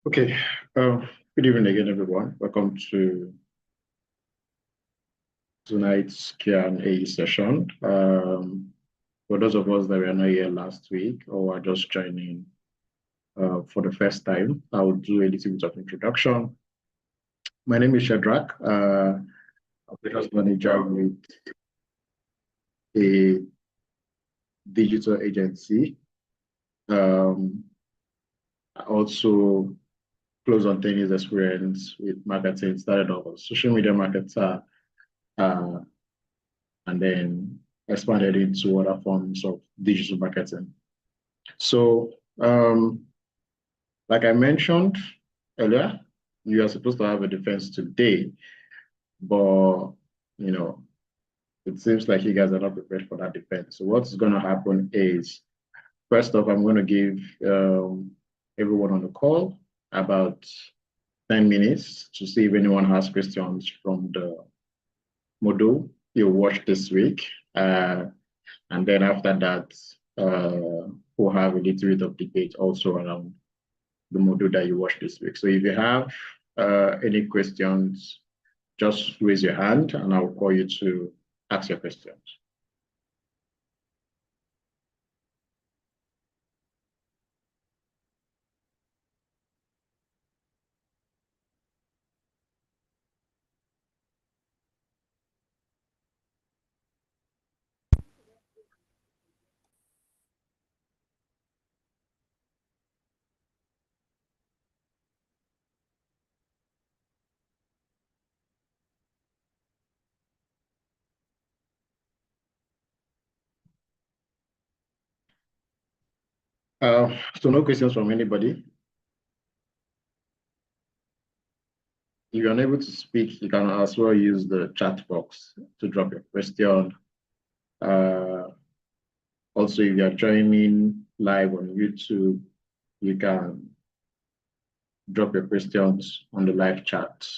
Okay, good evening again, everyone. Welcome to tonight's Q&A session. For those of us that were not here last week or are just joining for the first time, I will do a little bit of introduction. My name is Shadrach. I'm the business manager with a digital agency. I also close on 10 years experience with marketing, started off as social media marketer, and then expanded into other forms of digital marketing. So, like I mentioned earlier, you are supposed to have a defense today, but it seems like you guys are not prepared for that defense. So what's going to happen is, first off, I'm going to give everyone on the call about 10 minutes to see if anyone has questions from the module you watched this week. And then after that, we'll have a little bit of debate also around the module that you watched this week. So if you have any questions, just raise your hand and I'll call you to ask your questions. So no questions from anybody. If you're unable to speak, you can as well use the chat box to drop your question. Also, if you're joining live on YouTube, you can drop your questions on the live chat.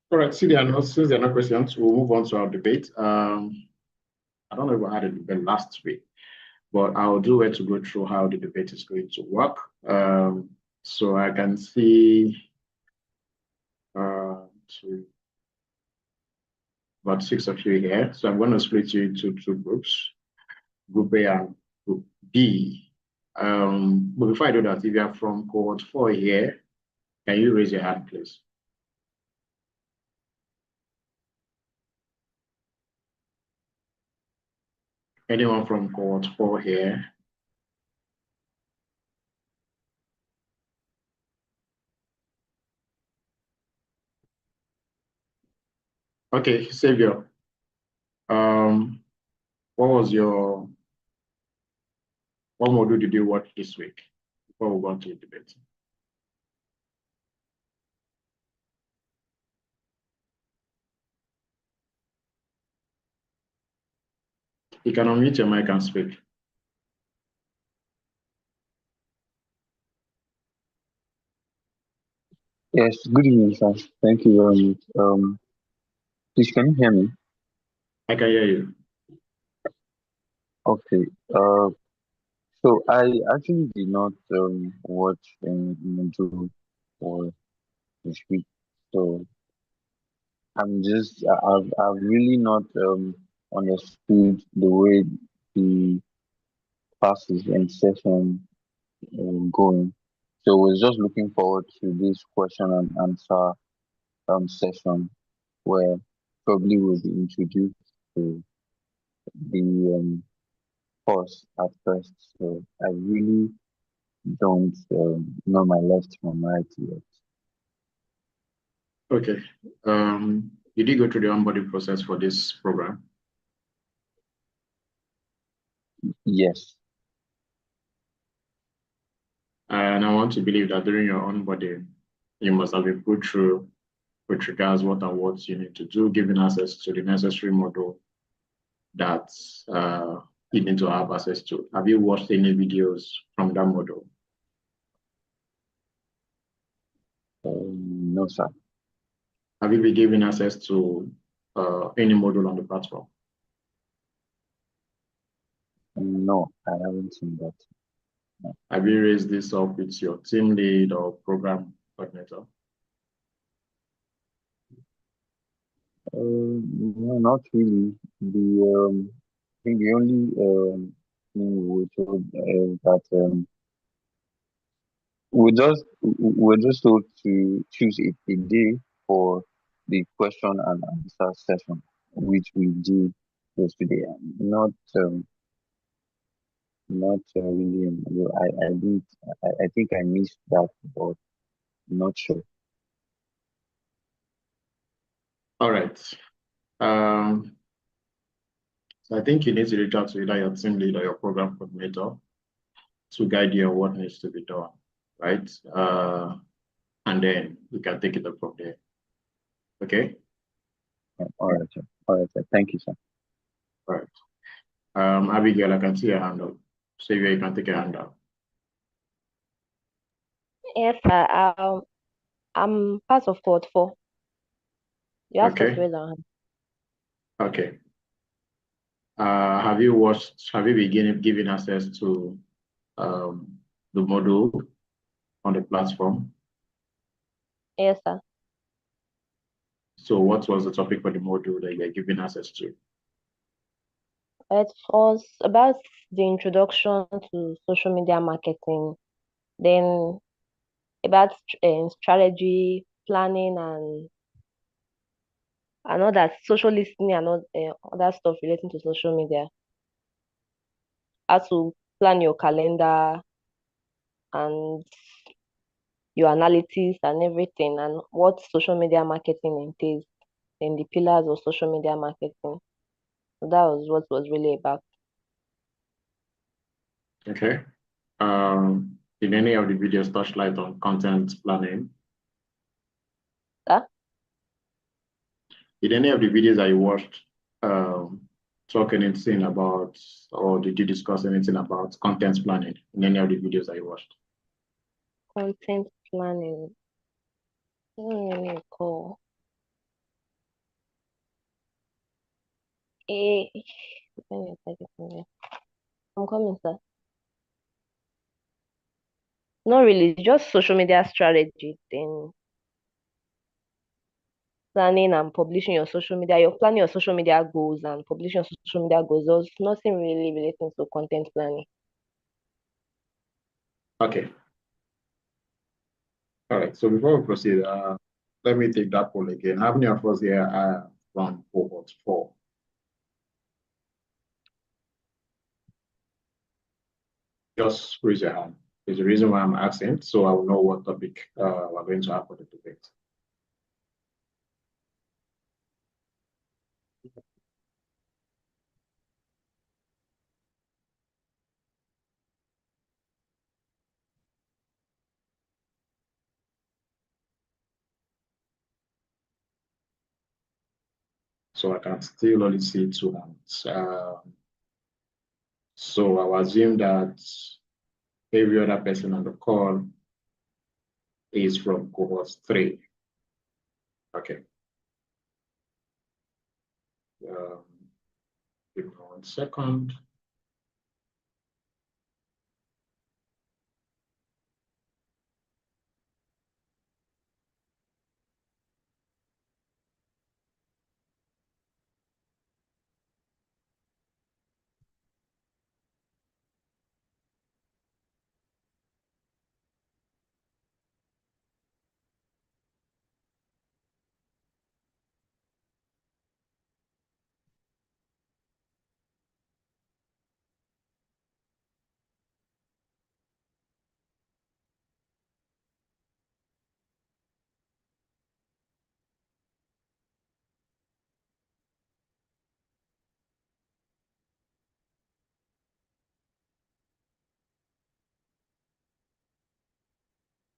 All right, since there are no questions, we'll move on to our debate. I don't know if we had a debate last week, but I'll do it to go through how the debate is going to work. So I can see about 6 of you here. So I'm going to split you into 2 groups, Group A and Group B. But before I do that, if you are from Cohort 4 here, can you raise your hand, please? Anyone from Cohort 4 here? Okay, Savior. What module did you watch this week before we go on to the debate? You can unmute your mic and speak. Yes, good evening, sir. Thank you very much. Please, can you hear me? I can hear you. Okay. So I actually did not watch any module for this week. So I've really not understood the way the classes and session going. So I was just looking forward to this question and answer session where probably we'll be introduced to the course at first. So I really don't know my left from right yet. Okay. Did you go through the onboarding process for this program? Yes. And I want to believe that during your onboarding, you must have been put through with regards what and what you need to do, giving access to the necessary model that you need to have access to. Have you watched any videos from that model? No, sir. Have you been given access to any module on the platform? No, I haven't seen that. No. Have you raised this up with your team lead or program coordinator? No, not really. I think the only thing we were told that we're just told to choose a day for the question and answer session, which we did yesterday. Not not really. I did. I think I missed that, but not sure. All right. So I think you need to reach out to either your team lead or your program coordinator to guide you on what needs to be done, right? And then you can take it up from there. Okay? All right, sir. All right, sir. Thank you, sir. All right. Abigail, I can see your hand up. Sylvia, you can take your hand up. Yes, sir. I'm part of Cohort 4. You have to Okay. raise your hand. Okay. Have you begun giving access to um, the module on the platform? Yes, sir. So what was the topic for the module that you're giving access to? It was about the introduction to social media marketing, then about strategy, planning, and all that, social listening and all other stuff relating to social media. How to plan your calendar and your analytics and everything, and what social media marketing entails, and the pillars of social media marketing. So that was what was really about. Okay. Did any of the videos touch light on content planning? That Did any of the videos that you watched talk anything about, or did you discuss anything about content planning in any of the videos that you watched? content planning. I don't really recall. Eh, let me take it from here. I'm coming, sir. Not really, just social media strategy, then planning and publishing your social media. You're planning your social media goals and publishing your social media goals. There's nothing really relating to content planning. Okay. All right. So before we proceed, let me take that poll again. How many of us here are from cohort 4? Just raise your hand. There's a reason why I'm asking, so I will know what topic we're going to have for the debate. So I can still only see 2 hands. So I will assume that every other person on the call is from cohort 3. Okay. Um, Give me 1 second.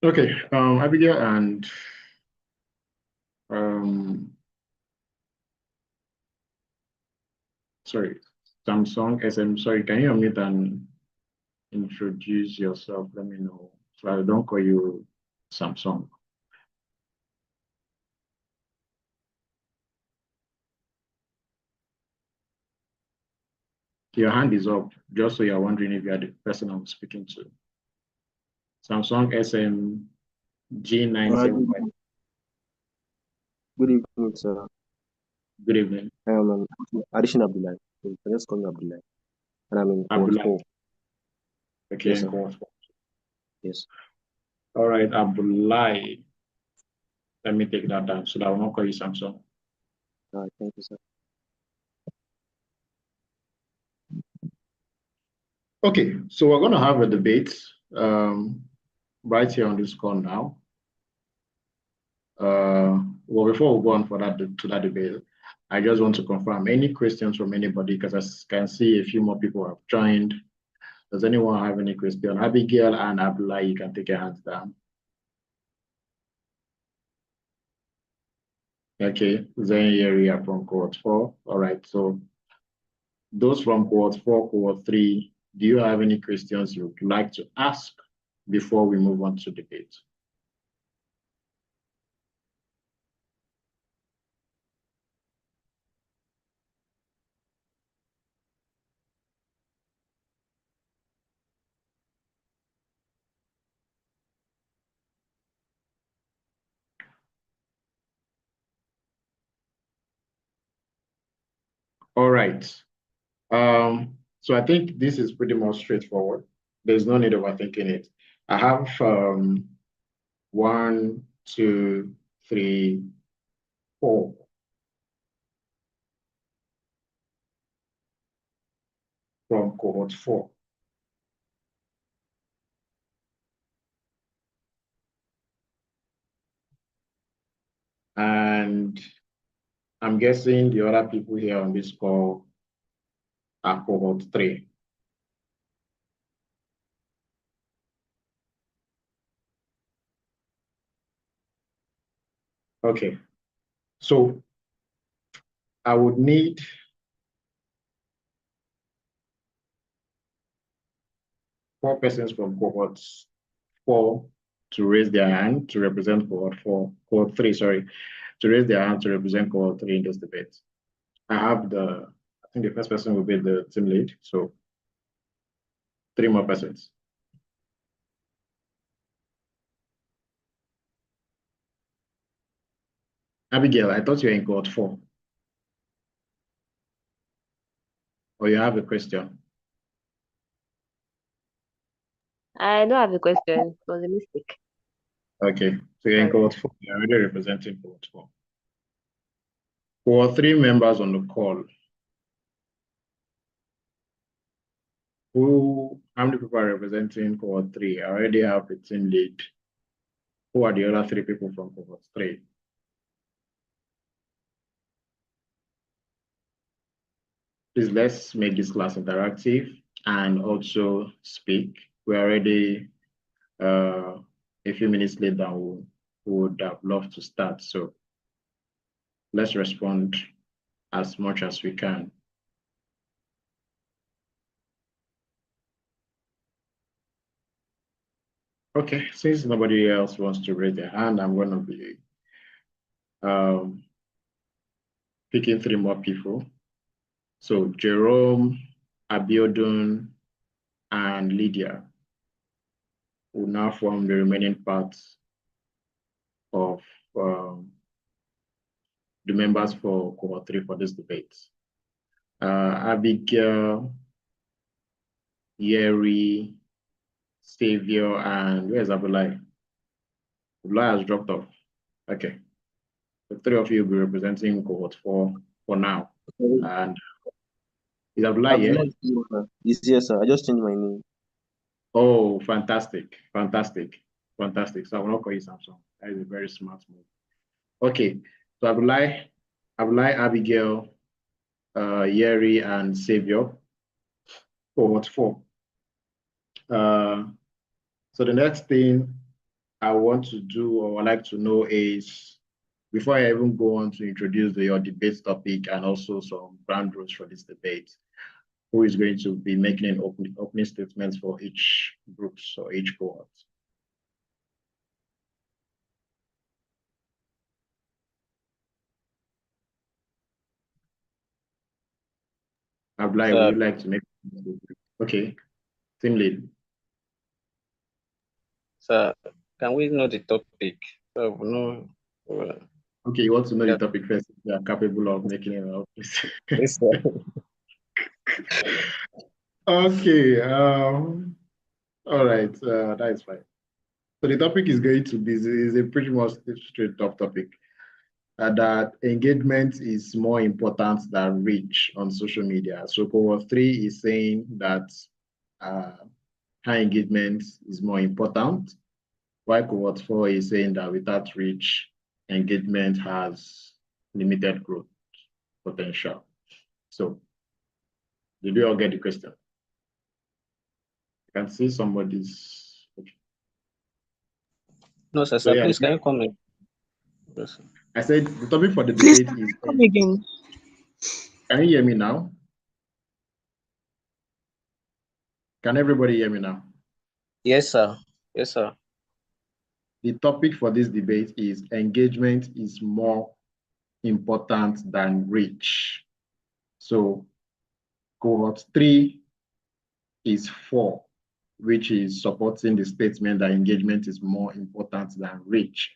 Okay, Abigail and um, sorry, Samsung SM. Sorry, can you unmute and introduce yourself? Let me know so I don't call you Samsung. Your hand is up, just so you're wondering if you're the person I'm speaking to. Samsung SM G975. Good evening, sir. Good evening. I am Addition Abdullah. You can just call me Abdullah. And I'm in Cohort Abdullah. 4. Okay, Yes, sir. cool. Yes. All right, Abdullah. Let me take that down so that I will not call you Samsung. All right, thank you, sir. Okay, so we're going to have a debate right here on this call now. Well, before we go on for that to that debate, I just want to confirm any questions from anybody because I can see a few more people have joined. Does anyone have any question? Abigail and Abdullah, you can take your hands down. Okay, Zen area from cohort 4. All right, so those from cohort 4, cohort 3, do you have any questions you would like to ask before we move on to debate? All right. So I think this is pretty much straightforward. There's no need of overthinking it. I have 1, 2, 3, 4 from cohort 4. And I'm guessing the other people here on this call are cohort 3. Okay, so I would need 4 persons from cohort 4 to raise their hand to represent cohort 3, sorry, to raise their hand to represent cohort 3 in this debate. I think the first person will be the team lead, so 3 more persons. Abigail, I thought you were in cohort 4. Or you have a question? I don't have a question. It was a mistake. Okay, so you're in cohort 4. You're already representing cohort 4. Cohort 3 members on the call. How many people are representing cohort 3? I already have the team lead. Who are the other 3 people from cohort 3? Please, let's make this class interactive and also speak. We're already a few minutes late than we would have loved to start. So let's respond as much as we can. Okay, since nobody else wants to raise their hand, I'm going to be picking 3 more people. So Jerome, Abiodun, and Lydia will now form the remaining parts of the members for cohort 3 for this debate. Abigail, Yeri, Savior, and where's Abulai? Abulai has dropped off. Okay. The 3 of you will be representing cohort 4 for now. And is Abulai here? Yes, sir. I just changed my name. Oh, fantastic. Fantastic. Fantastic. So I will not call you Samsung. That is a very smart move. Okay. So Abulai, Abigail, Yeri, and Savior, cohort 4. So the next thing I want to do or I'd like to know is, before I even go on to introduce your debate topic and also some ground rules for this debate, who is going to be making an opening statements for each groups or each cohort? Abdullah, would you like to make? Okay, team lead. So can we know the topic? So we know. Okay, you want to know the topic first? You are capable of making it out. Yes, sir. Okay. All right. That is fine. So the topic is going to be is a pretty much straight up topic. That engagement is more important than reach on social media. So cohort 3 is saying that high engagement is more important, while cohort 4 is saying that without reach, engagement has limited growth potential. So did you all get the question? I can see somebody's. No, sir. So, yeah, Please, can you come in? Yes, I said the topic for the Please, debate is. come again. Can you hear me now? Can everybody hear me now? Yes, sir. Yes, sir. The topic for this debate is engagement is more important than reach. So cohort 3 is 4, which is supporting the statement that engagement is more important than reach,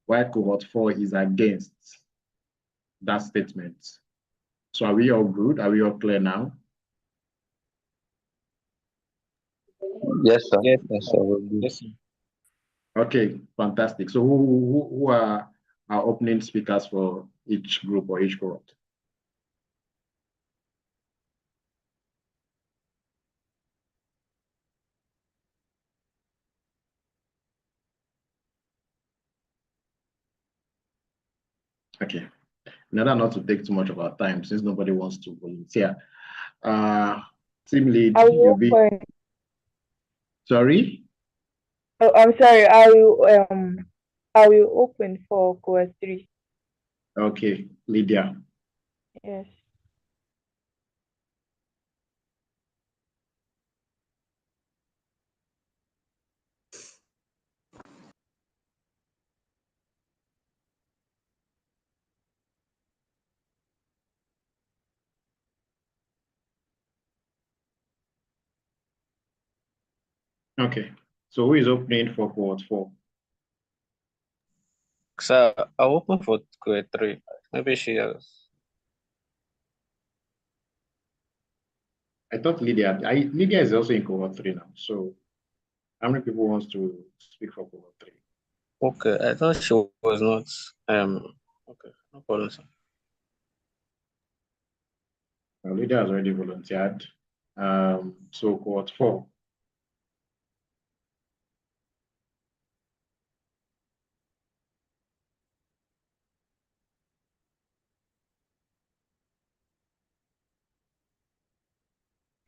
while cohort 4 is against that statement. So are we all good? Are we all clear now? Yes, sir. Yes, Yes, sir. yes, sir. Okay, fantastic. So who are our opening speakers for each group or each cohort? Okay. In order not to take too much of our time, since nobody wants to volunteer, team lead, you'll be. Sorry? Oh, I'm sorry. I will open for cohort 3. Okay, Lydia. Yes. Okay. So who is opening for cohort 4? So I'll open for grade 3. Maybe she has. I thought Lydia. Lydia is also in cohort 3 now. So how many people wants to speak for cohort 3? Okay, I thought she was not. Okay, no problem, sir. Lydia has already volunteered. So cohort 4.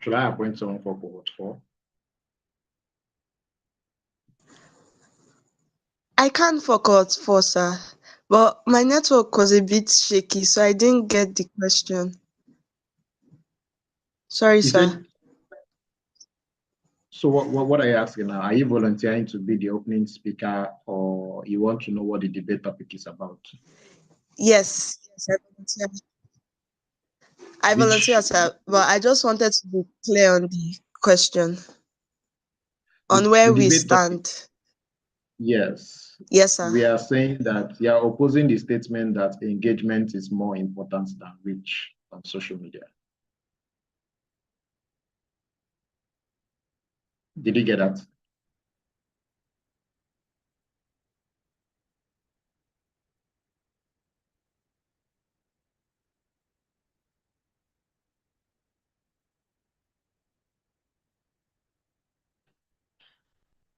Should I appoint someone for cohort 4? I can't for cohort 4, sir. But my network was a bit shaky, so I didn't get the question. Sorry, You sir. said, so what are you asking now? Are you volunteering to be the opening speaker, or you want to know what the debate topic is about? Yes, I volunteer. I volunteer, sir, but I just wanted to be clear on the question, on where the we debate topic. stand. Yes. Yes, sir. We are saying that you are opposing the statement that engagement is more important than reach on social media. Did you get that?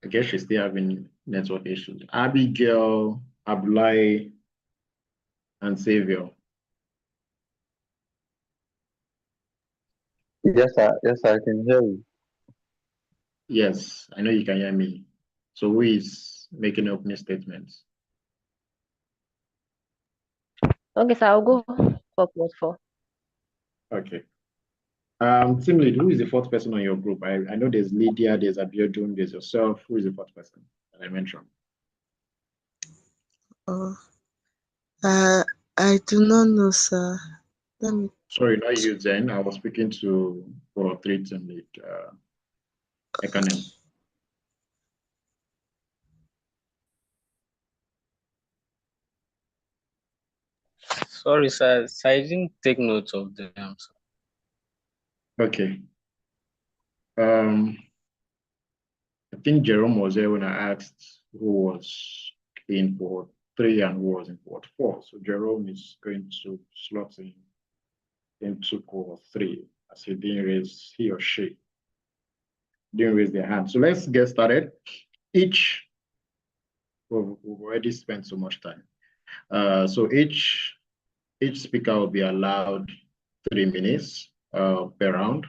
I guess she's still having network issues. Abigail, Abulai, and Savior. Yes, sir. Yes, I can hear you. Yes, I know you can hear me. So who is making opening statements. Okay, so I'll go for Cohort 4. Okay. Team lead, who is the fourth person on your group? I know there's Lydia, there's Abiodun, there's yourself. Who is the fourth person that I mentioned? Oh, I do not know, sir. Let me. Sorry, not you, Zen. I was speaking to Cohort 3 team lead, Ekanem. Sorry, sir. I didn't take note of them. Okay. I think Jerome was there when I asked who was in Cohort 3 and who was in Cohort 4. So Jerome is going to slot in into Cohort 3 as he or she didn't raise their hand. So let's get started. We've already spent so much time. So each speaker will be allowed 3 minutes per round.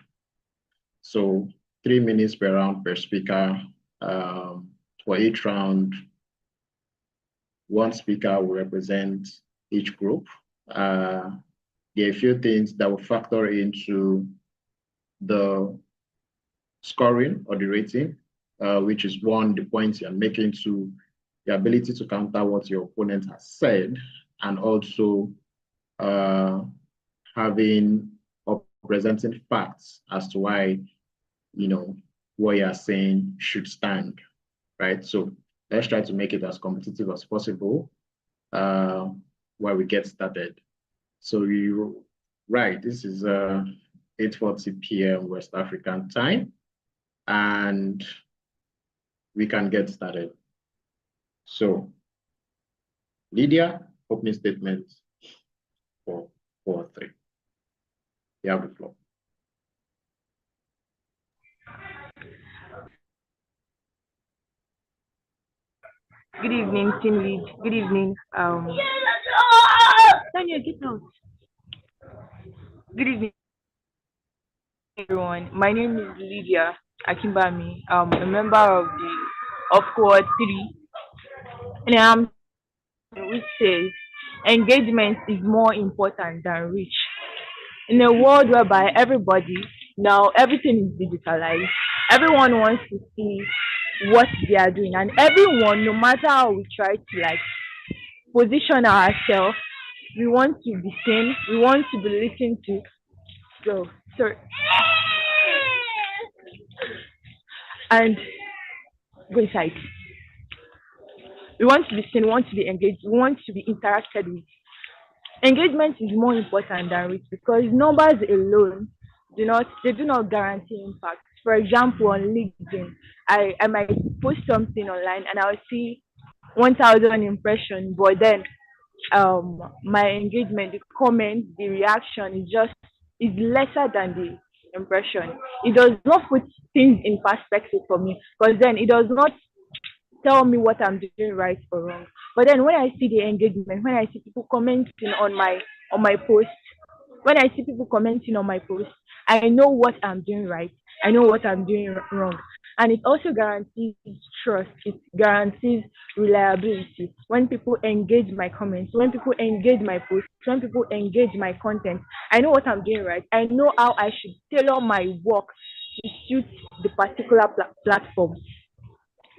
So 3 minutes per round per speaker. For each round, one speaker will represent each group. There are a few things that will factor into the scoring or the rating, which is one, the points you're making, to the ability to counter what your opponent has said, and also having or presenting facts as to why, what you're saying should stand, right? So let's try to make it as competitive as possible while we get started. So this is 8:40 p.m. West African time, and we can get started. So, Lydia, opening statement for Cohort 3. You have the floor. Good evening, team lead. Good evening. Daniel, get out. Good evening, everyone. My name is Lydia Akimbami. I'm a member of Cohort 3, and which says engagement is more important than reach. In a world whereby everything is digitalized, everyone wants to see what they are doing, and everyone, no matter how we try to position ourselves, we want to be seen, we want to be listened to. So, sorry. And go inside. We want to be seen, we want to be engaged, we want to be interacted with. Engagement is more important than reach, because numbers alone do not guarantee impact. For example, on LinkedIn, I might post something online and I'll see 1,000 impressions, but then my engagement, the comment, the reaction is lesser than the impression. It does not put things in perspective for me, because then it does not tell me what I'm doing right or wrong. But then when I see the engagement, when I see people commenting on my post, when I see people commenting on my post, I know what I'm doing right. I know what I'm doing wrong. And it also guarantees trust. It guarantees reliability. When people engage my comments, when people engage my posts, when people engage my content, I know what I'm doing right. I know how I should tailor my work to suit the particular platform.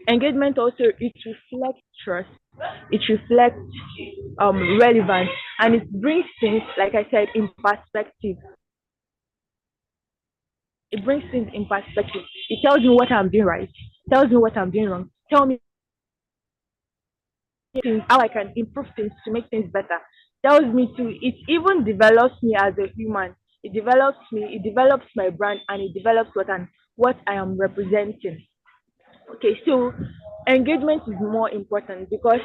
Engagement also, it reflects trust, it reflects relevance, and it brings things, like I said, in perspective. It brings things in perspective. It tells me what I'm doing right, tells me what I'm doing wrong, tell me things, how I can improve things to make things better. Tells me to, it even develops me as a human. It develops me, it develops my brand, and it develops what I am representing. Okay, so engagement is more important, because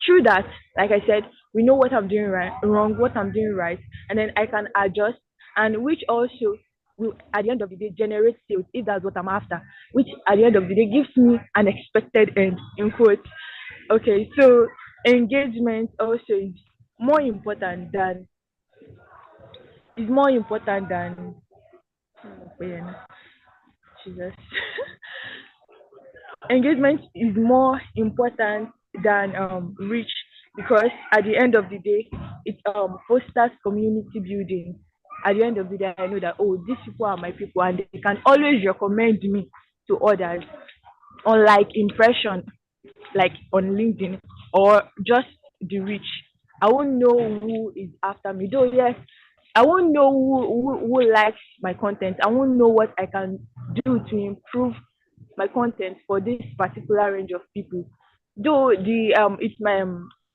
through that, like I said, we know what I'm doing wrong, what I'm doing right, and then I can adjust, and which also will, at the end of the day, generate sales if that's what I'm after, which at the end of the day gives me an expected end, in quotes. Okay, so engagement also is more important than is more important than Jesus. engagement is more important than reach, because at the end of the day it fosters community building. At the end of the day, I know that, oh, these people are my people and they can always recommend me to others, unlike impression, like on LinkedIn, or just the rich. I won't know who is after me. Though yes, I won't know who likes my content. I won't know what I can do to improve my content for this particular range of people. Though the it's my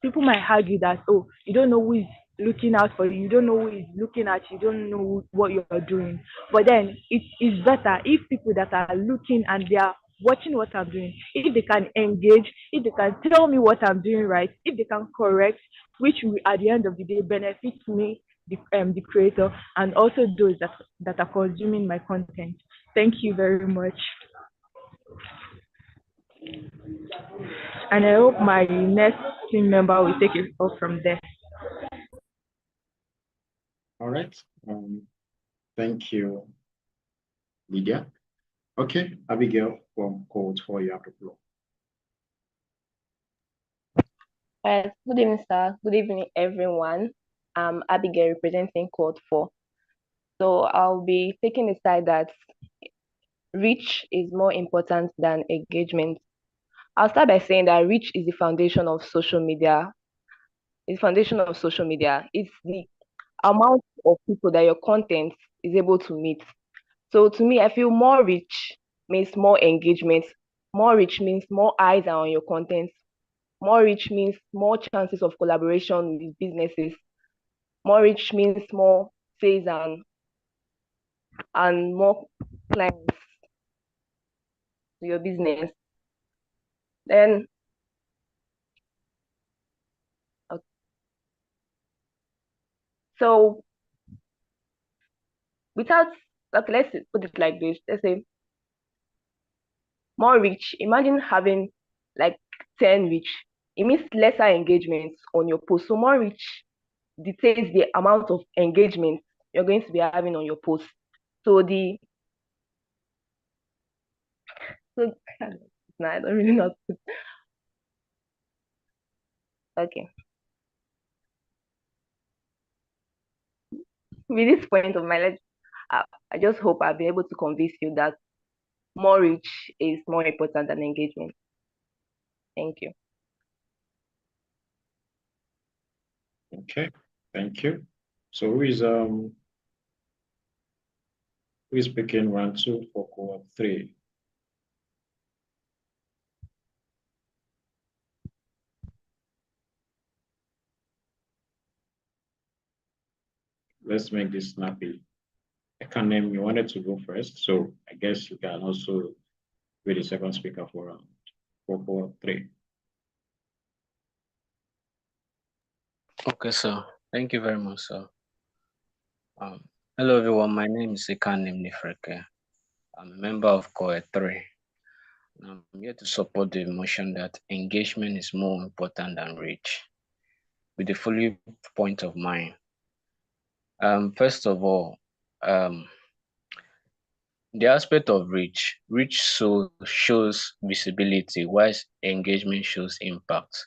people might argue that, oh, you don't know who is looking out for you, you don't know who is looking at you, you don't know what you're doing. But then it is better if people that are looking and they are watching what I'm doing, if they can engage, if they can tell me what I'm doing right, if they can correct, which will at the end of the day benefits me, the creator, and also those that are consuming my content. Thank you very much. And I hope my next team member will take it off from there. All right. Thank you, Lydia. Okay, Abigail from Cohort 4, you have the floor. Good evening, sir. Good evening, everyone. I'm Abigail representing Cohort 4. So I'll be taking the side that reach is more important than engagement. I'll start by saying that reach is the foundation of social media. It's the foundation of social media. It's the amount of people that your content is able to meet. So to me, I feel more reach means more engagement. More reach means more eyes are on your content. More reach means more chances of collaboration with businesses. More reach means more sales and more clients to your business. Then, okay. So without, okay, let's put it like this. Let's say more reach. Imagine having like 10 reach. It means lesser engagement on your post. So more reach dictates the amount of engagement you're going to be having on your post. So so no, I don't really know. Okay. With this point of my life, I just hope I'll be able to convince you that more reach is more important than engagement. Thank you. Okay, thank you. So who is picking 1, 2 for Cohort 3? Let's make this snappy. I can name, you wanted to go first, so I guess you can also be the second speaker for Cohort 3. Okay, sir. Thank you very much, sir. Hello, everyone. My name is Ekanim Nifreke. I'm a member of Cohort 3. I'm here to support the motion that engagement is more important than reach, with the following point of mind. First of all, the aspect of reach shows visibility, whilst engagement shows impact.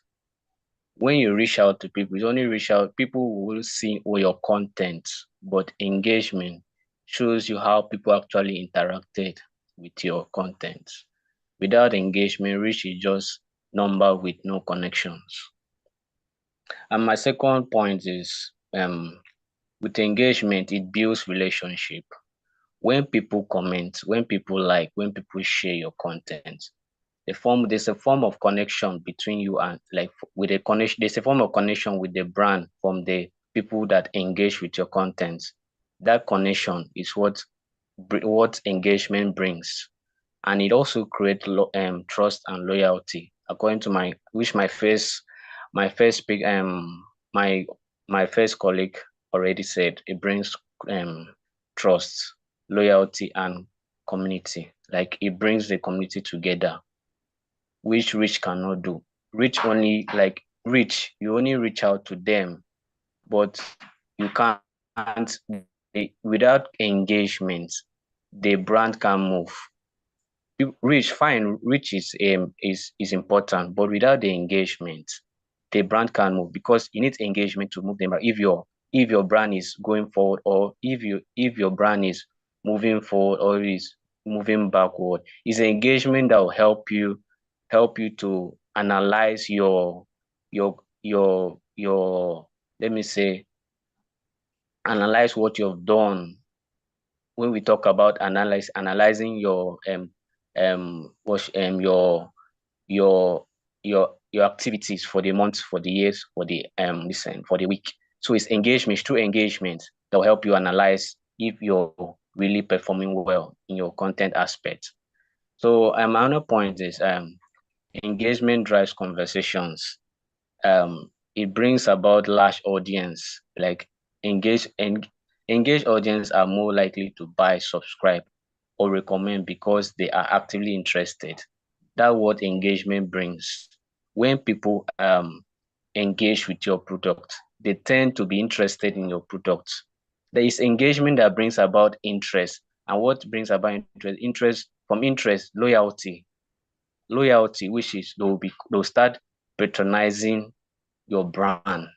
When you reach out to people, you only reach out, people will see all your content, but engagement shows you how people actually interacted with your content. Without engagement, reach is just number with no connections. And my second point is, with engagement, it builds relationship. When people comment, when people like, when people share your content, there's a form of connection between you and, like, with a connection, there's a form of connection with the brand from the people that engage with your content. That connection is what engagement brings. And it also creates trust and loyalty. According to my first colleague already said, it brings trust, loyalty, and community. Like, it brings the community together, which reach cannot do. You only reach out to them, but you can't, without engagement, the brand can move. Reach, fine, reach is important, but without the engagement, the brand can't move, because you need engagement to move them. If your brand is going forward, or if your brand is moving forward or is moving backward, it's engagement that will help you to analyze your let me say, analyze what you've done. When we talk about analyzing what your your activities for the month, for the years, for the for the week. So it's engagement, true engagement, that will help you analyze if you're really performing well in your content aspect. So another point is engagement drives conversations. It brings about large audience. Like engaged audience are more likely to buy, subscribe, or recommend because they are actively interested. That's what engagement brings. When people engage with your product, they tend to be interested in your product. There is engagement that brings about interest. And what brings about interest? Interest, loyalty, which is they'll start patronizing your brand.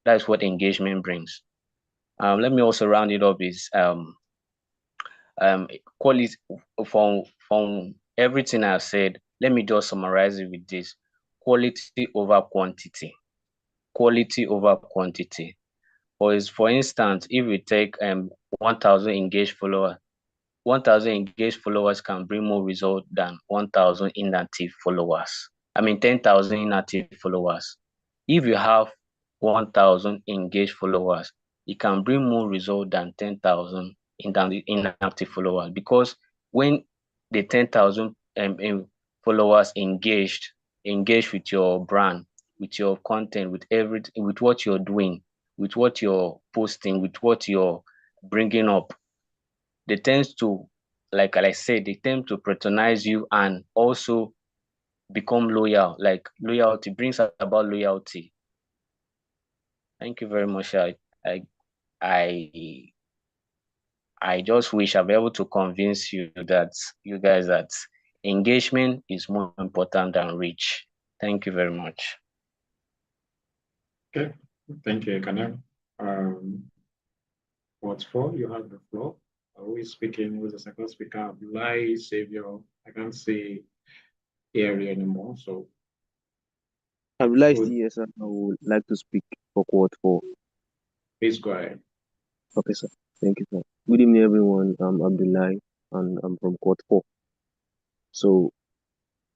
That's what engagement brings. Let me also round it up is quality. From everything I've said, let me just summarize it with this: quality over quantity. Quality over quantity. For instance, if we take 1,000 engaged followers, 1,000 engaged followers can bring more result than 1,000 inactive followers. I mean, 10,000 inactive followers. If you have 1,000 engaged followers, it can bring more result than 10,000 inactive followers, because when the 10,000 followers engaged with your brand, with your content, with everything, with what you're doing, with what you're posting, with what you're bringing up, they tend to, like I said, they tend to patronize you and also become loyal. Like loyalty brings about loyalty. Thank you very much. I I just wish I'll be able to convince you guys that engagement is more important than reach. Thank you very much. Okay, thank you, Ekane. What's for? You have the floor. Who is speaking? Who's the second speaker? Abdullah, Savior. I can't see area anymore. So I realized yes, sir. I would like to speak for Cohort 4. please go ahead. Okay, sir. Thank you, sir. Good evening, everyone. I'm Abdullah, and I'm from Cohort 4. So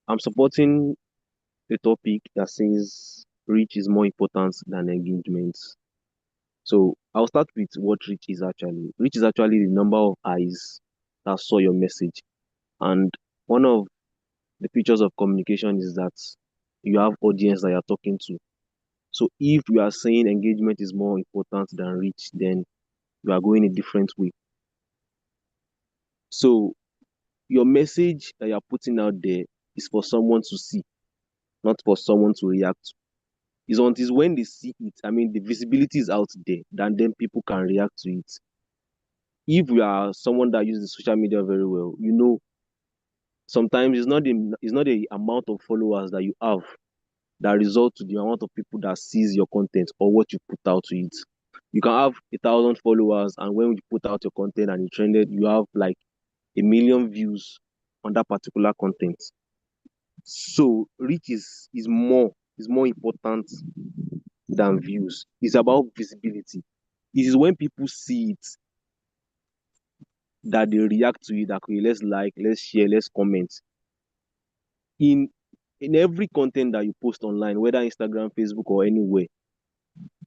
I'm supporting a topic that says reach is more important than engagement. So I'll start with what reach is actually. Reach is actually the number of eyes that saw your message. And one of the features of communication is that you have audience that you're talking to. So if you are saying engagement is more important than reach, then you are going a different way. So your message that you're putting out there is for someone to see, not for someone to react to. It's until when they see it, I mean, the visibility is out there, then people can react to it. If you are someone that uses social media very well, you know, sometimes it's not the amount of followers that you have that result to the amount of people that sees your content or what you put out to it. You can have 1,000 followers, and when you put out your content and it trended, you have like 1,000,000 views on that particular content. So reach is more important than views. It's about visibility. It is when people see it that they react to it. Okay, let's like, let's share, let's comment. In every content that you post online, whether Instagram, Facebook, or anywhere,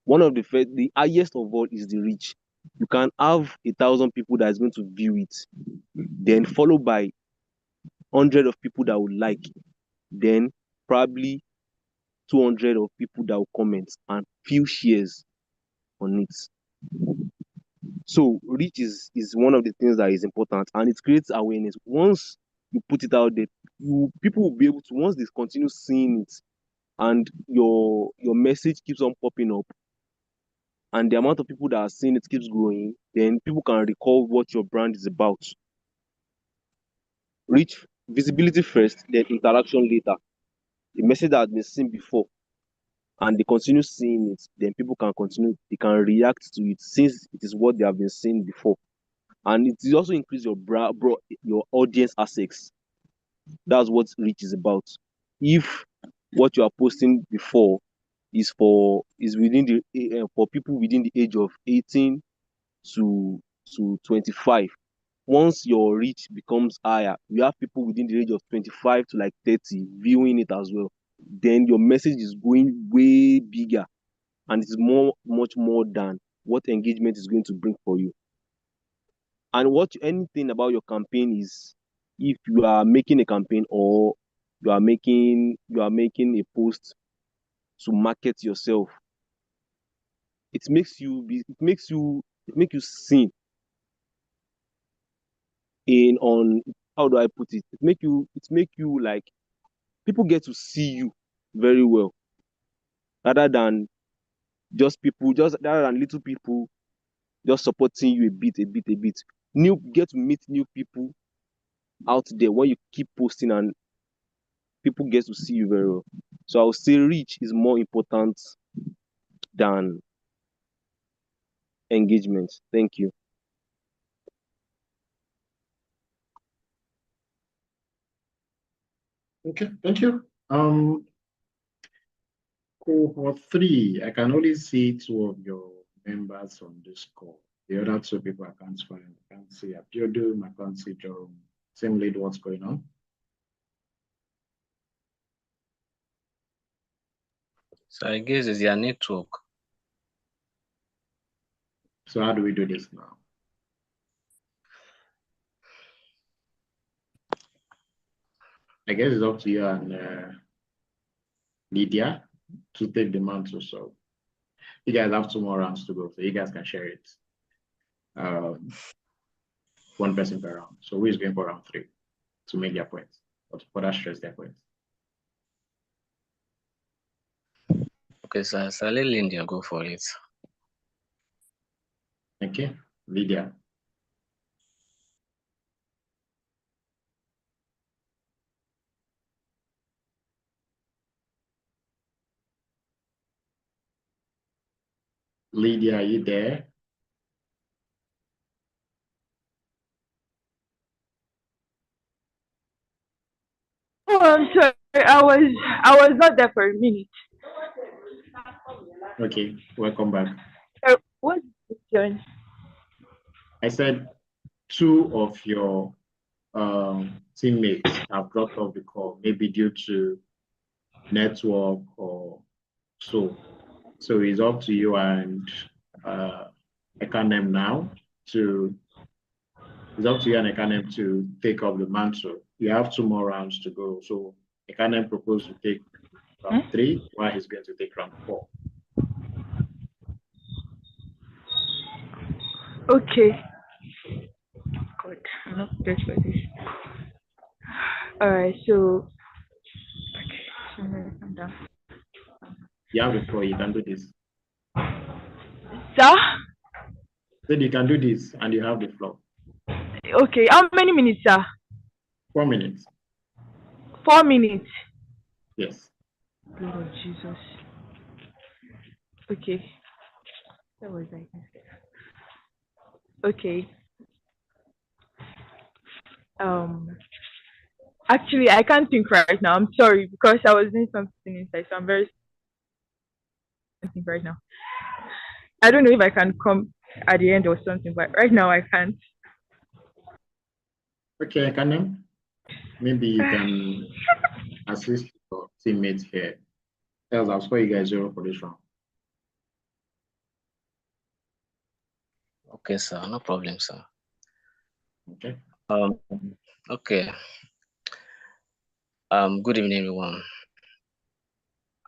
one of the highest of all is the reach. You can have 1,000 people that is going to view it, then followed by 100 of people that would like, then probably 200 of people that will comment and few shares on it. So reach is one of the things that is important, and it creates awareness. Once you put it out there, people will be able to, once they continue seeing it and your message keeps on popping up and the amount of people that are seeing it keeps growing, then people can recall what your brand is about. Reach visibility first, then interaction later. A message that has been seen before and they continue seeing it, then people can continue, they can react to it since it is what they have been seeing before. And it will also increase your audience access. That's what reach is about. If what you are posting before is within the for people within the age of 18 to 25, once your reach becomes higher, you have people within the age of 25 to like 30 viewing it as well. Then your message is going way bigger, and it's much more than what engagement is going to bring for you. And anything about your campaign is, if you are making a campaign or you are making a post to market yourself, it makes you seen in on how do I put it? It make you like, people get to see you very well, rather than rather than little people just supporting you a bit. Get to meet new people out there when you keep posting, and people get to see you very well. So I would say reach is more important than engagement. Thank you. Okay, thank you. Cohort 3, I can only see 2 of your members on this call. The other 2 people I can't find. I can't see Abiodun, I can't see Jerome. Same lead, what's going on? So I guess it's your network. So how do we do this now? I guess it's up to you and Lydia to take the mantle. So you guys have 2 more rounds to go, so you guys can share it. 1 person per round. So who is going for round 3 to make their points or to further stress their points? Okay, so I'll let Lydia go for it. Okay, Lydia. Lydia, are you there? Oh, I'm sorry. I was not there for a minute. Okay, welcome back. What's the question? I said 2 of your teammates have dropped off the call, maybe due to network or so. So it's up to you and Ekanem now to take up the mantle. You have 2 more rounds to go. So Ekanem proposed to take round 3, while he's going to take round 4. Okay. God, I'm not prepared for this. All right, so I'm done. You have the floor, you can do this. Sir? Then you can do this and you have the floor. Okay, how many minutes, sir? 4 minutes. 4 minutes. Yes. Lord Jesus. Okay. Where was I? Okay. Actually, I can't think right now. I'm sorry, because I was doing something inside, so I'm very think right now. I don't know if I can come at the end or something, but right now I can't. Okay, Ekanem, maybe you can assist your teammates here. Else I'll score you guys 0 for this round. Okay, sir, no problem, sir. Okay. Okay. Good evening, everyone.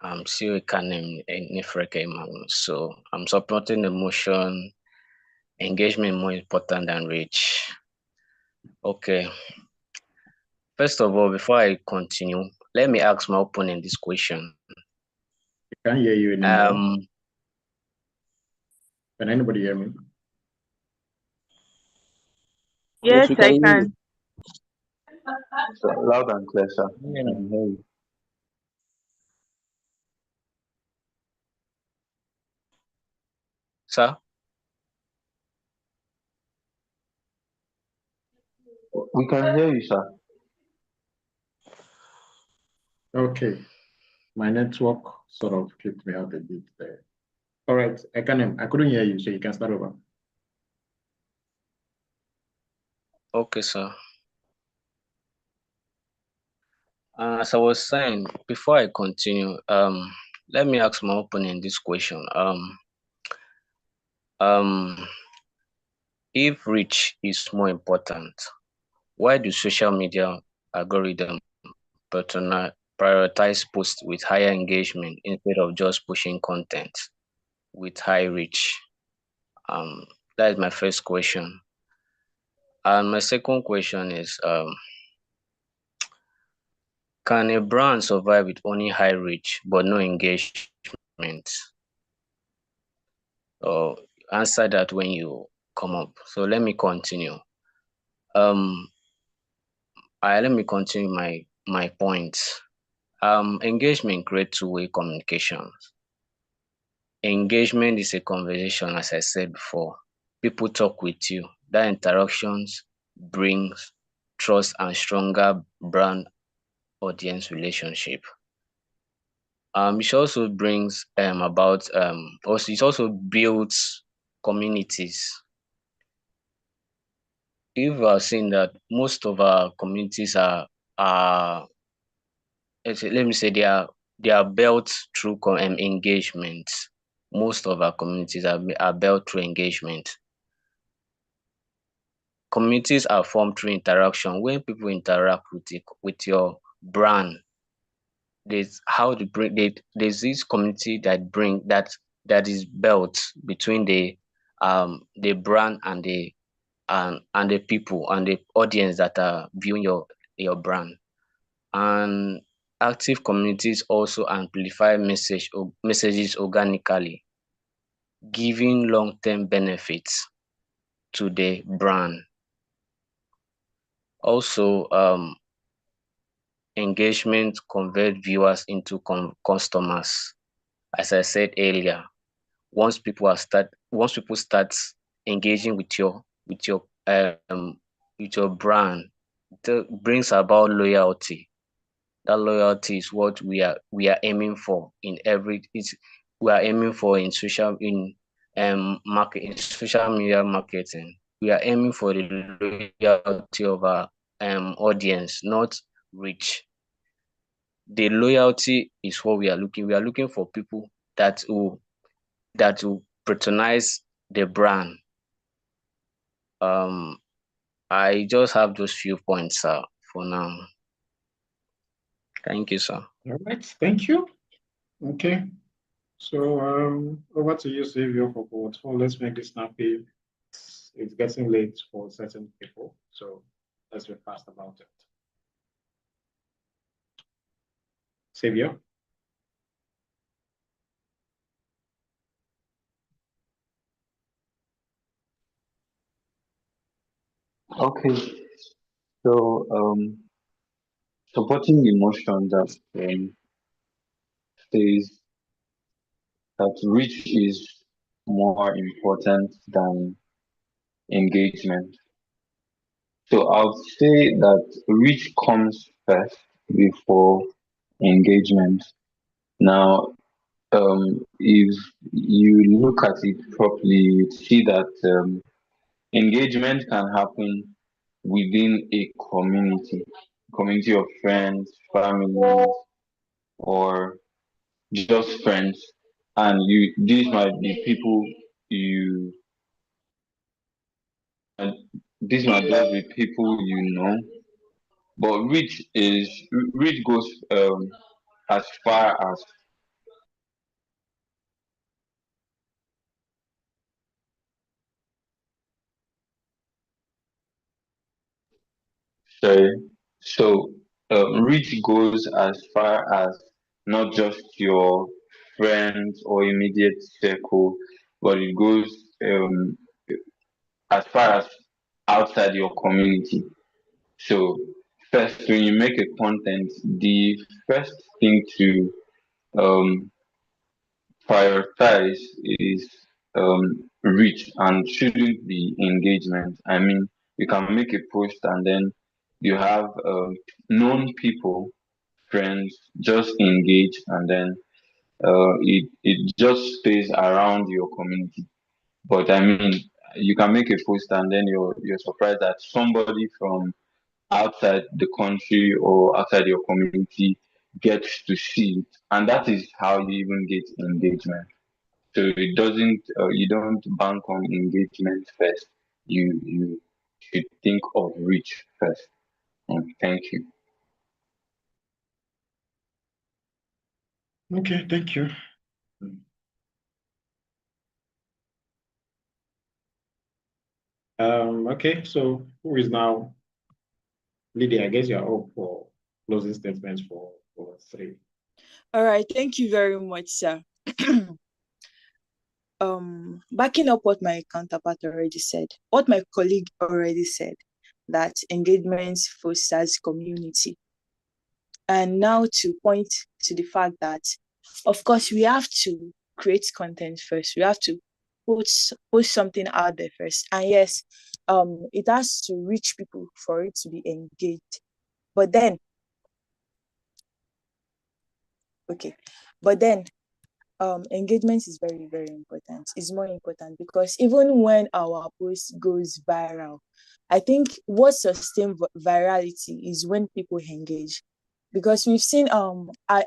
I'm CEO Kanem Nifreke Imam. So I'm supporting the motion, engagement more important than reach. Okay. First of all, before I continue, let me ask my opponent this question. I can't hear you anymore. Can anybody hear me? Yes, I can. So loud and clear, sir. I Yeah. can hear you. Sir? We can hear you, sir. Okay, my network sort of kicked me out a bit there. All right, I couldn't hear you, so you can start over. Okay, sir. As I was saying, before I continue, let me ask my opponent this question. Um, if reach is more important, why do social media algorithm prioritize posts with higher engagement instead of just pushing content with high reach? That is my first question. And my second question is, can a brand survive with only high reach but no engagement? Or answer that when you come up. So let me continue. Um, let me continue my points. Engagement creates two-way communications. Engagement is a conversation, as I said before. People talk with you. That interactions brings trust and stronger brand audience relationship. It also brings about also it also builds communities. If we are seeing that most of our communities are let me say they are built through engagement. Most of our communities are built through engagement. Communities are formed through interaction. When people interact with your brand, there's how to bring there's this community that is built between the brand and the people and the audience that are viewing your brand. And active communities also amplify messages organically, giving long-term benefits to the brand. Also, engagement convert viewers into customers. As I said earlier, once people start engaging with your brand, it brings about loyalty. That loyalty is what we are aiming for in every it's we are aiming for in social media marketing. We are aiming for the loyalty of our audience, not reach. The loyalty is what we are looking. We are looking for people that will patronize the brand. I just have those few points, for now. Thank you, sir. All right, thank you. Okay, so over to you, Xavier, for Cohort 4. Let's make this snappy. It's getting late for certain people, so let's be fast about it. Xavier? Okay. So supporting the motion that says that reach is more important than engagement. So I would say that reach comes first before engagement. Now, if you look at it properly, you see that engagement can happen within a community of friends, families, or just friends. And these might be people you, and these might just be people you know. But reach goes as far as, sorry. So reach goes as far as not just your friends or immediate circle, but it goes as far as outside your community. So first, when you make a content, the first thing to um, prioritize is reach and shouldn't be engagement. I mean, you can make a post and then you have known people, friends, just engage, and then it just stays around your community. But I mean, you can make a post and then you're surprised that somebody from outside the country or outside your community gets to see it, and that is how you even get engagement. So it doesn't, you don't bank on engagement first. You should think of reach first. Thank you. Okay, thank you. Okay, so who is now Lydia? I guess you're up for closing statements for 3. All right, thank you very much, sir. Backing up what my counterpart already said, what my colleague already said, that engagement fosters community. And now to point to the fact that, of course, we have to create content first. We have to put something out there first. And yes, it has to reach people for it to be engaged. But then, engagement is very, very important. It's more important because even when our post goes viral, I think what sustains virality is when people engage. Because we've seen then let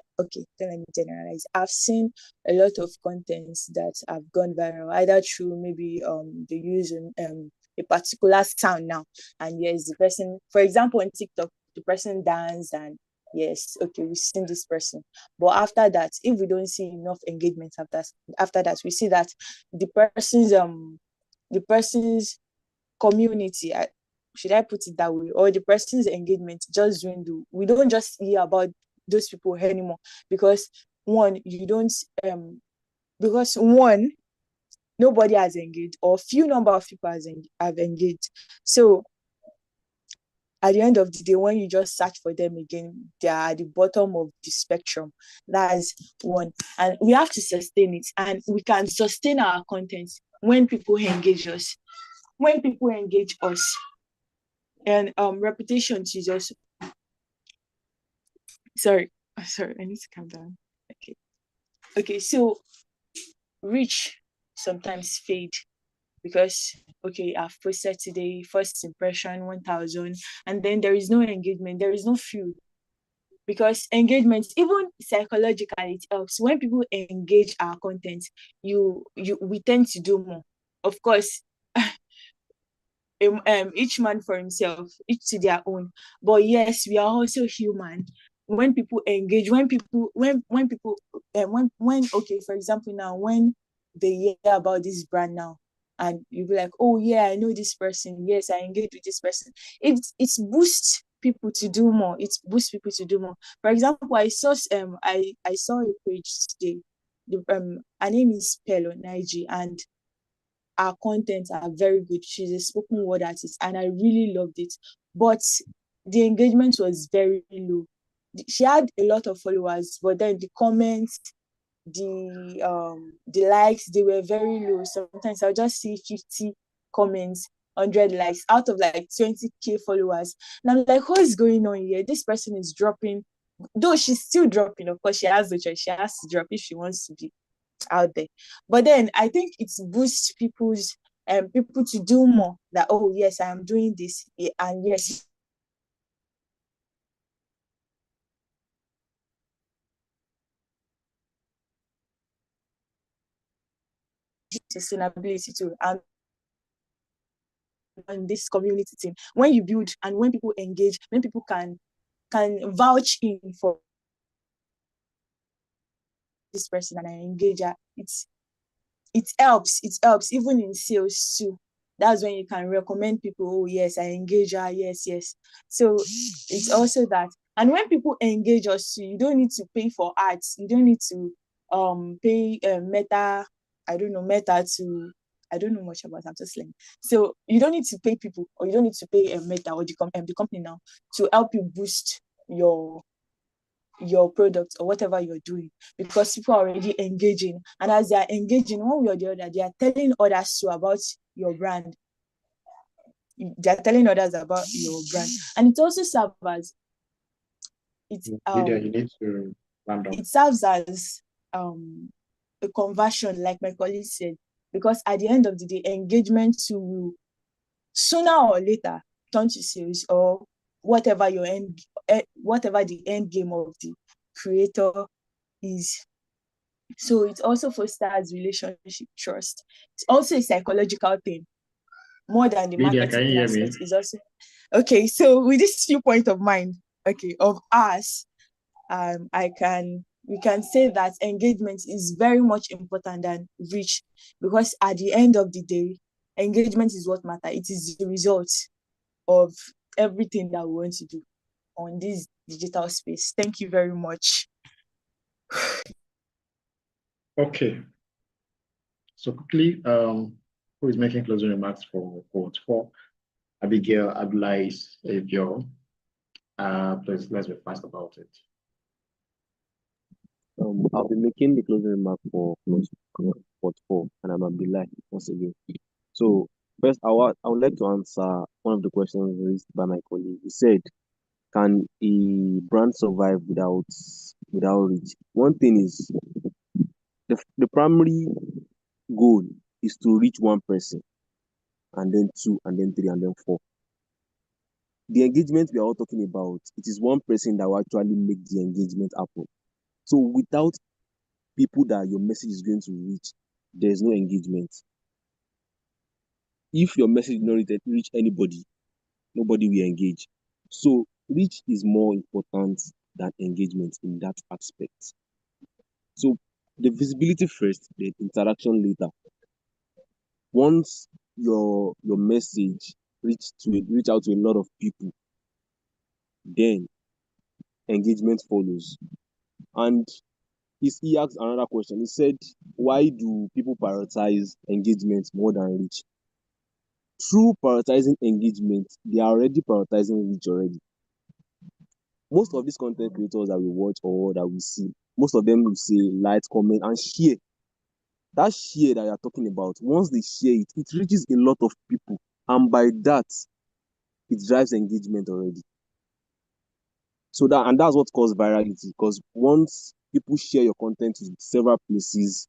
me generalize. I've seen a lot of contents that have gone viral, either through maybe they use a particular sound now, and yes, the person, for example, on TikTok, the person dance and yes, okay, we've seen this person. But after that, if we don't see enough engagement after that, we see that the person's community, should I put it that way, or the person's engagement just dwindle. We don't just hear about those people anymore because nobody has engaged, or few number of people have engaged. So at the end of the day, when you just search for them again, they are at the bottom of the spectrum. That's one. And we have to sustain it. And we can sustain our content when people engage us. When people engage us. And reputation is also... Sorry, I need to calm down. Okay, so reach sometimes fade because I've posted today, first impression 1,000, and then there is no engagement, there is no fuel. Because engagement, even psychologically, it helps. When people engage our content, we tend to do more. Of course, each man for himself, each to their own. But yes, we are also human. When people engage, when for example, now when they hear about this brand now, and you be like, oh yeah, I know this person. Yes, I engage with this person. It boosts people to do more. It boosts people to do more. For example, I saw a page today. Her name is Pelo Naiji, and her contents are very good. She's a spoken word artist, and I really loved it. But the engagement was very low. She had a lot of followers, but then the comments, the likes, they were very low. Sometimes I'll just see 50 comments, 100 likes out of like 20k followers. And I'm like, what is going on here? This person is dropping, though she's still dropping. Of course, she has the choice. She has to drop if she wants to be out there. But then I think it boosts people to do more. That, oh yes, I am doing this, and yes, sustainability too. And this community team, when you build and when people engage, when people can vouch in for this person and I engage her, it helps even in sales too. That's when you can recommend people. Oh yes, I engage her. Yes. So it's also that. And when people engage us too, you don't need to pay for ads. You don't need to pay Meta to I don't know much about. I'm just learning. So you don't need to pay people, or you don't need to pay a Meta or the company now to help you boost your product or whatever you're doing, because people are already engaging, and as they are engaging one way or the other, they are telling others too about your brand. They are telling others about your brand, and it also serves as Lydia, you need to round up. it serves as a conversion, like my colleague said, because at the end of the day, engagement will sooner or later turn to sales, or whatever whatever the end game of the creator is. So it also fosters relationship trust. It's also a psychological thing more than the Lydia, can you marketing hear aspect. me? Is also okay. So with this viewpoint of mine, of us, we can say that engagement is very much important than reach, because at the end of the day, engagement is what matters. It is the result of everything that we want to do on this digital space. Thank you very much. Okay. So quickly, who is making closing remarks for Cohort 4? Abigail, Abdullah, Avio. Please, let's be fast about it. I'll be making the closing remark for Cohort 4, and I'm Abdullah once again. So first, I would like to answer one of the questions raised by my colleague. He said, "Can a brand survive without reach?" One thing is, the primary goal is to reach one person, and then two, and then three, and then four. The engagement we are all talking about, it is one person that will actually make the engagement happen. So without people that your message is going to reach, there is no engagement. If your message not reach anybody, nobody will engage. So reach is more important than engagement in that aspect. So the visibility first, the interaction later. Once your message reach out to a lot of people, then engagement follows. And he asked another question. He said, why do people prioritize engagement more than reach? Through prioritizing engagement, they are already prioritizing reach already. Most of these content creators that we watch or that we see, most of them will say like, comment, and share. That share that you're talking about, once they share it, it reaches a lot of people. And by that, it drives engagement already. So that's what causes virality, because once people share your content in several places,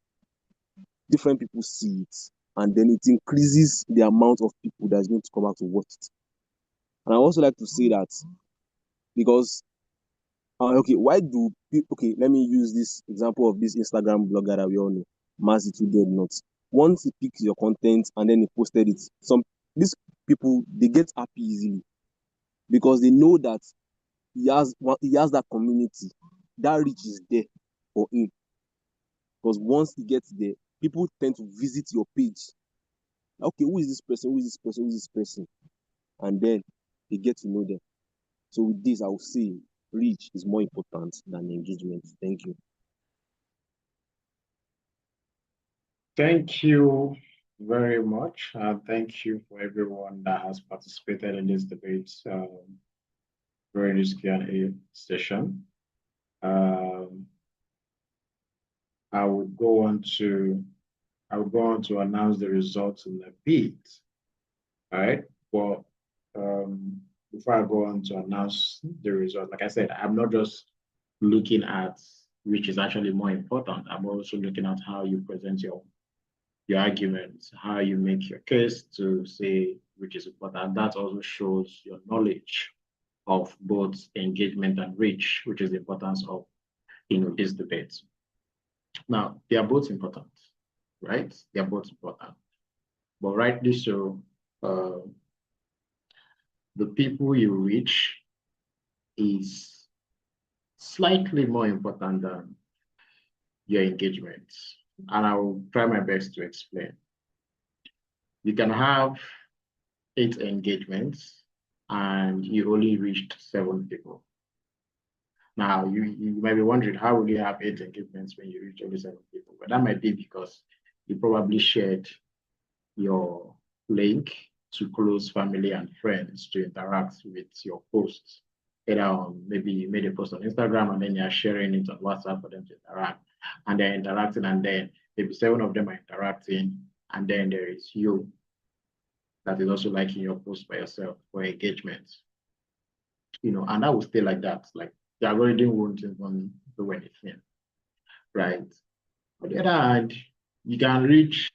different people see it, and then it increases the amount of people that's going to come out to watch it. And I also like to say that, because why do people, let me use this example of this Instagram blogger that we all know, Mazi to Dead Nuts. Once he picks your content and then he posted it, these people, they get happy easily, because they know that he has that community, that reach is there for him. Because once he gets there, people tend to visit your page. Okay, who is this person? Who is this person? Who is this person? And then they get to know them. So with this, I will say reach is more important than engagement. Thank you. Thank you very much. Thank you for everyone that has participated in this debate during this Q&A session. I will go on to announce the results in a bit. All right. Well, before I go on to announce the result, like I said, I'm not just looking at which is actually more important. I'm also looking at how you present your arguments, how you make your case to say which is important. That also shows your knowledge of both engagement and reach, which is the importance of this debate. Now, they are both important, right? They are both important. But rightly so, the people you reach is slightly more important than your engagement. And I will try my best to explain. You can have 8 engagements and you only reached 7 people. Now, you might be wondering, how will you have 8 engagements when you reach only 7 people? But that might be because you probably shared your link to close family and friends to interact with your posts. Either on, maybe you made a post on Instagram and then you're sharing it on WhatsApp for them to interact, and they're interacting, and then maybe 7 of them are interacting, and then there is you that is also liking your post by yourself for engagement. And that will stay like that. Like the algorithm won't even do anything, right? On the other hand, you can reach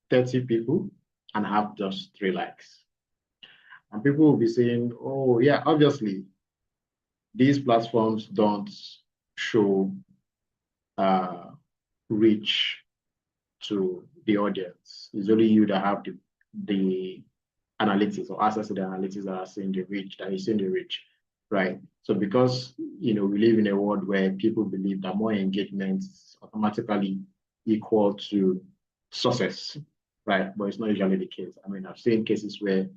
30 people and have just 3 likes. And people will be saying, oh, yeah, obviously, these platforms don't show reach to the audience. It's only you that have the analytics or access to the analytics that are seeing the reach, that is seeing the reach, right? So because, we live in a world where people believe that more engagement is automatically equal to success, right? But it's not usually the case. I mean, I've seen cases where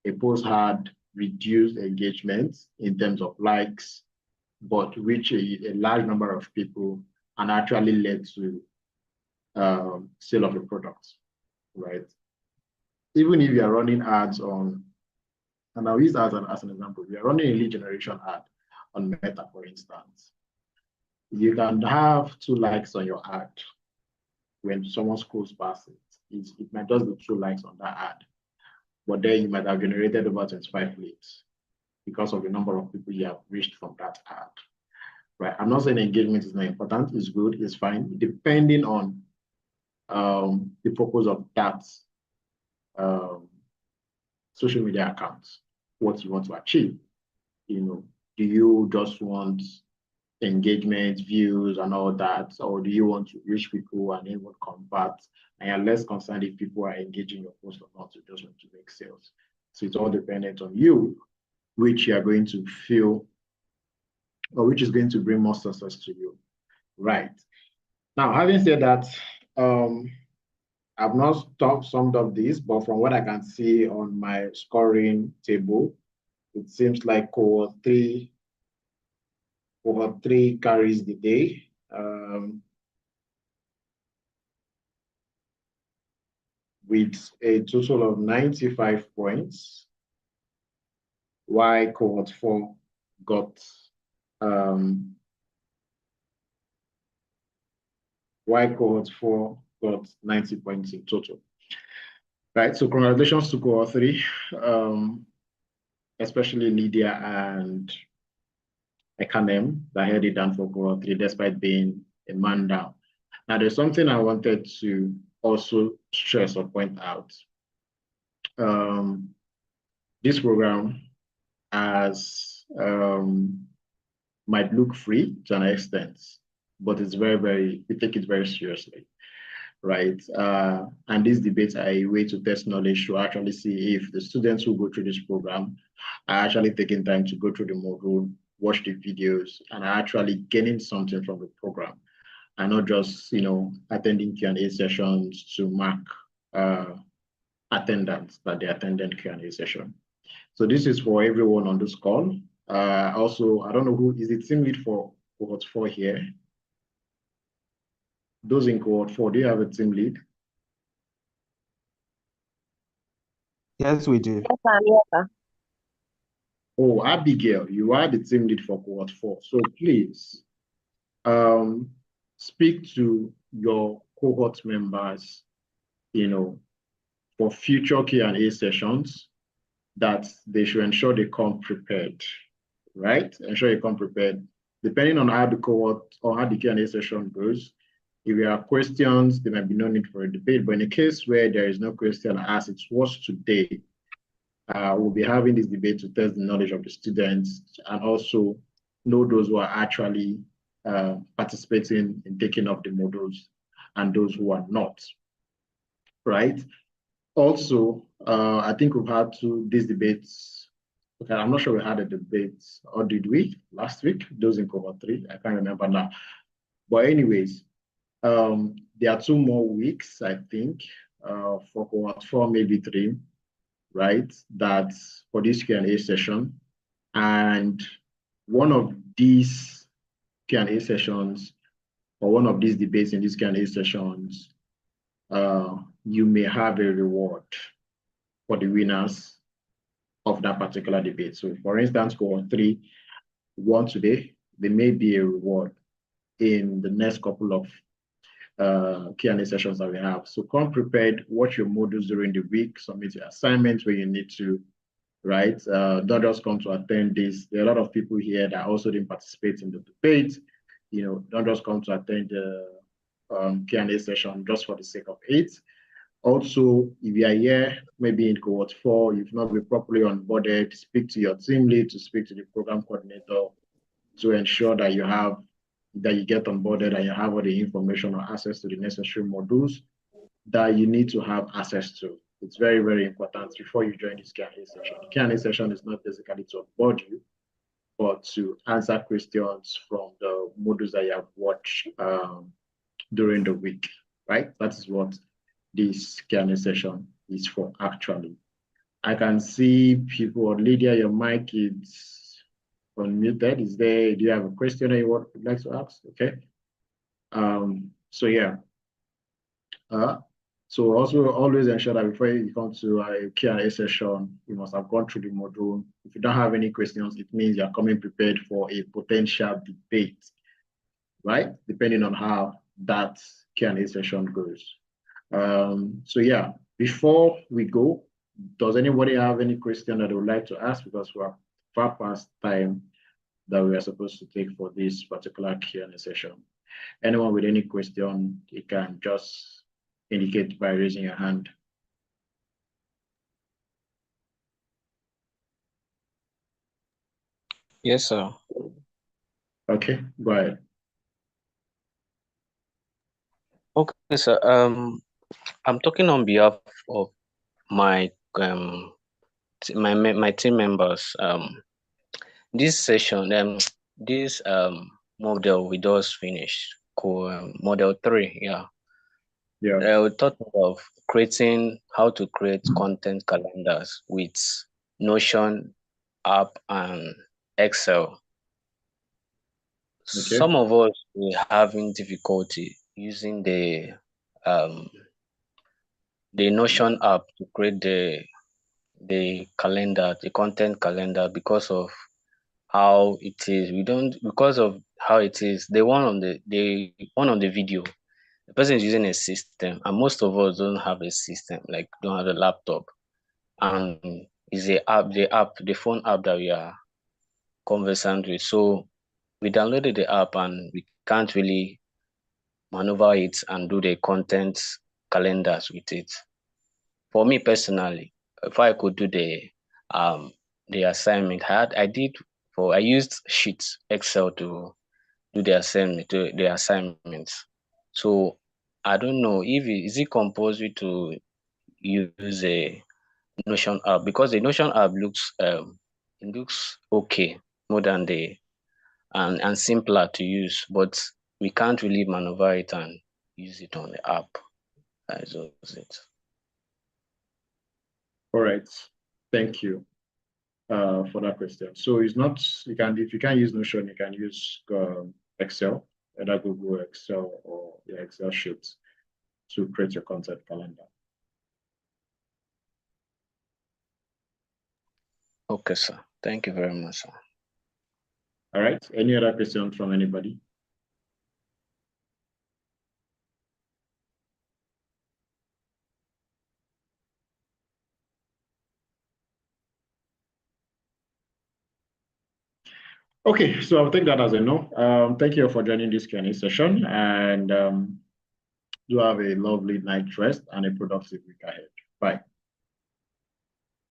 a post had reduced engagement in terms of likes, but reached a large number of people and actually led to sale of a product, right? Even if you are running ads on, and I'll use ads as an example, if you're running a lead generation ad on Meta, for instance, you can have 2 likes on your ad. When someone scrolls past it might just be 2 likes on that ad, but then you might have generated over 25 leads because of the number of people you have reached from that ad, right? I'm not saying engagement is not important, it's good, it's fine, depending on the purpose of that social media account, what you want to achieve. Do you just want engagement, views, and all that, or do you want to reach people and then would convert? And you're less concerned if people are engaging your post or not, you just want to make sales. So it's all dependent on you, which you are going to feel, or which is going to bring more success to you, right? Now, having said that, I've not summed up this, but from what I can see on my scoring table, it seems like cohort 3 carries the day. With a total of 95 points, while cohort 4 got 90 points in total. Right, so congratulations to cohort 3, especially Lydia and Ekanem that held it down for cohort 3 despite being a man down. Now, there's something I wanted to also stress or point out. This program might look free to an extent, but it's we take it very seriously, right? And these debates are a way to test knowledge to actually see if the students who go through this program are actually taking time to go through the module, watch the videos, and are actually gaining something from the program, and not just attending Q&A sessions to mark attendance that they attended Q&A session. So this is for everyone on this call. Also, I don't know who is the team lead for cohort 4 here. Those in cohort 4, do you have a team lead? Yes, we do. Yes, sir. Yes, sir. Oh, Abigail, you are the team lead for cohort 4. So please speak to your cohort members, for future Q&A sessions, that they should ensure they come prepared, right? Ensure you come prepared. Depending on how the cohort or how the Q&A session goes, if there are questions, there might be no need for a debate. But in a case where there is no question as it was today, we'll be having this debate to test the knowledge of the students and also know those who are actually participating in taking up the modules and those who are not, right? Also, I think we've had these debates. Okay, I'm not sure we had a debate, or did we last week? Those in cohort 3, I can't remember now. But anyways, there are 2 more weeks, I think, for cohort 4, maybe 3, right? That's for this Q&A session. And one of these Q&A sessions, or one of these debates in these Q&A sessions, you may have a reward for the winners of that particular debate. So for instance, cohort 3 won today, there may be a reward in the next couple of Q&A sessions that we have. So come prepared, watch your modules during the week, submit your assignments where you need to, right? Don't just come to attend this. There are a lot of people here that also didn't participate in the debate. Don't just come to attend the Q&A session just for the sake of it. Also, if you are here, maybe in cohort 4, you've not been properly onboarded, speak to your team lead, to speak to the program coordinator to ensure that you get onboarded and you have all the information or access to the necessary modules that you need to have access to. It's very, very important before you join this Q&A session. The Q&A session is not basically to onboard you, but to answer questions from the modules that you have watched during the week, right? That is what this Q&A session is for, actually. I can see people. Lydia, your mic is unmuted. Do you have a question that you would like to ask? Okay. So yeah. So also always ensure that before you come to a Q&A session, you must have gone through the module. If you don't have any questions, it means you're coming prepared for a potential debate, right? Depending on how that Q&A session goes. So yeah, before we go, does anybody have any question that they would like to ask? Because we're far past time that we are supposed to take for this particular Q&A session. Anyone with any question, you can just indicate by raising your hand. Yes, sir. Okay, go ahead. Okay, sir. I'm talking on behalf of my my team members. This session, this model we just finished, model 3, yeah. Yeah. We thought of how to create content calendars with Notion app and Excel. Okay. Some of us were having difficulty using the Notion app to create the calendar, the content calendar, because of how it is. Because of how it is, the one on the video, the person is using a system, and most of us don't have a system, like don't have a laptop, and is the phone app that we are conversant with. So we downloaded the app and we can't really maneuver it and do the content calendars with it. For me personally, if I could do the assignment, I used Sheets Excel to do the assignments. So I don't know if is it compulsory to use a Notion app, because the Notion app looks okay, more than and simpler to use, but we can't really maneuver it and use it on the app. That's it. All right. Thank you for that question. So it's not, if you can't use Notion, you can use Excel, either Google Excel or your Excel sheets to create your content calendar. Okay, sir. Thank you very much, sir. All right. Any other questions from anybody? Okay, so I'll take that as a no. Thank you for joining this Q&A session, and do have a lovely night rest and a productive week ahead.